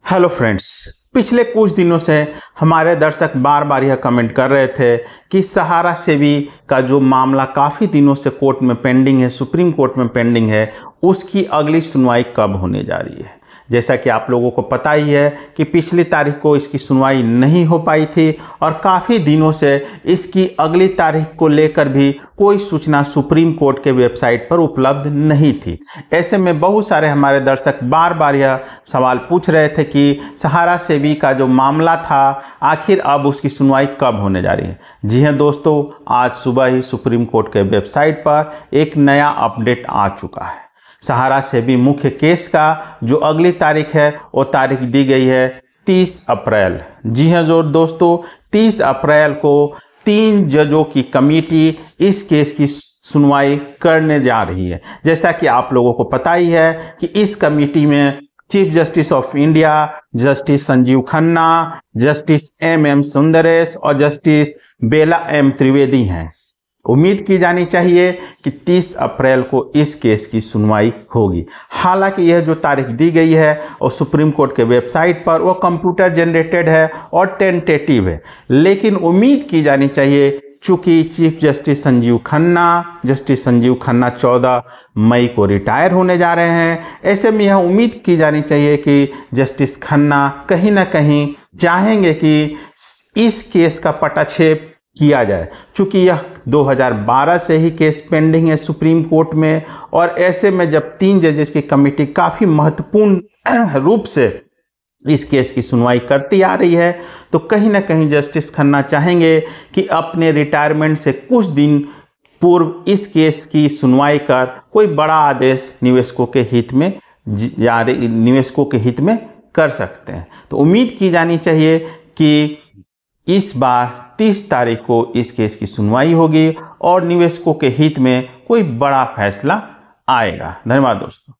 Hello friends, पिछले कुछ दिनों से हमारे दर्शक बार बार यह कमेंट कर रहे थे कि सहारा सेबी का जो मामला काफ़ी दिनों से कोर्ट में पेंडिंग है, सुप्रीम कोर्ट में पेंडिंग है, उसकी अगली सुनवाई कब होने जा रही है। जैसा कि आप लोगों को पता ही है कि पिछली तारीख को इसकी सुनवाई नहीं हो पाई थी और काफ़ी दिनों से इसकी अगली तारीख को लेकर भी कोई सूचना सुप्रीम कोर्ट के वेबसाइट पर उपलब्ध नहीं थी। ऐसे में बहुत सारे हमारे दर्शक बार बार यह सवाल पूछ रहे थे कि सहारा सेबी का जो मामला था आखिर अब उसकी सुनवाई कब होने जा रही है। जी हाँ दोस्तों, आज सुबह ही सुप्रीम कोर्ट के वेबसाइट पर एक नया अपडेट आ चुका है। सहारा सेबी मुख्य केस का जो अगली तारीख है वो तारीख दी गई है 30 अप्रैल। जी हाँ जो दोस्तों, 30 अप्रैल को 3 जजों की कमेटी इस केस की सुनवाई करने जा रही है। जैसा कि आप लोगों को पता ही है कि इस कमेटी में chief justice of India justice Sanjiv Khanna, justice M Sundaresh और जस्टिस बेला एम त्रिवेदी हैं। उम्मीद की जानी चाहिए कि 30 अप्रैल को इस केस की सुनवाई होगी। हालांकि यह जो तारीख दी गई है और सुप्रीम कोर्ट के वेबसाइट पर वो कंप्यूटर जनरेटेड है और टेंटेटिव है, लेकिन उम्मीद की जानी चाहिए चूंकि चीफ जस्टिस संजीव खन्ना 14 मई को रिटायर होने जा रहे हैं। ऐसे में यह उम्मीद की जानी चाहिए कि जस्टिस खन्ना कहीं ना कहीं चाहेंगे कि इस केस का पटाक्षेप किया जाए, चूंकि यह 2012 से ही केस पेंडिंग है सुप्रीम कोर्ट में। और ऐसे में जब 3 जजेस की कमेटी काफ़ी महत्वपूर्ण रूप से इस केस की सुनवाई करती आ रही है, तो कहीं ना कहीं जस्टिस खन्ना चाहेंगे कि अपने रिटायरमेंट से कुछ दिन पूर्व इस केस की सुनवाई कर कोई बड़ा आदेश निवेशकों के हित में कर सकते हैं। तो उम्मीद की जानी चाहिए कि इस बार 30 तारीख को इस केस की सुनवाई होगी और निवेशकों के हित में कोई बड़ा फैसला आएगा। धन्यवाद दोस्तों।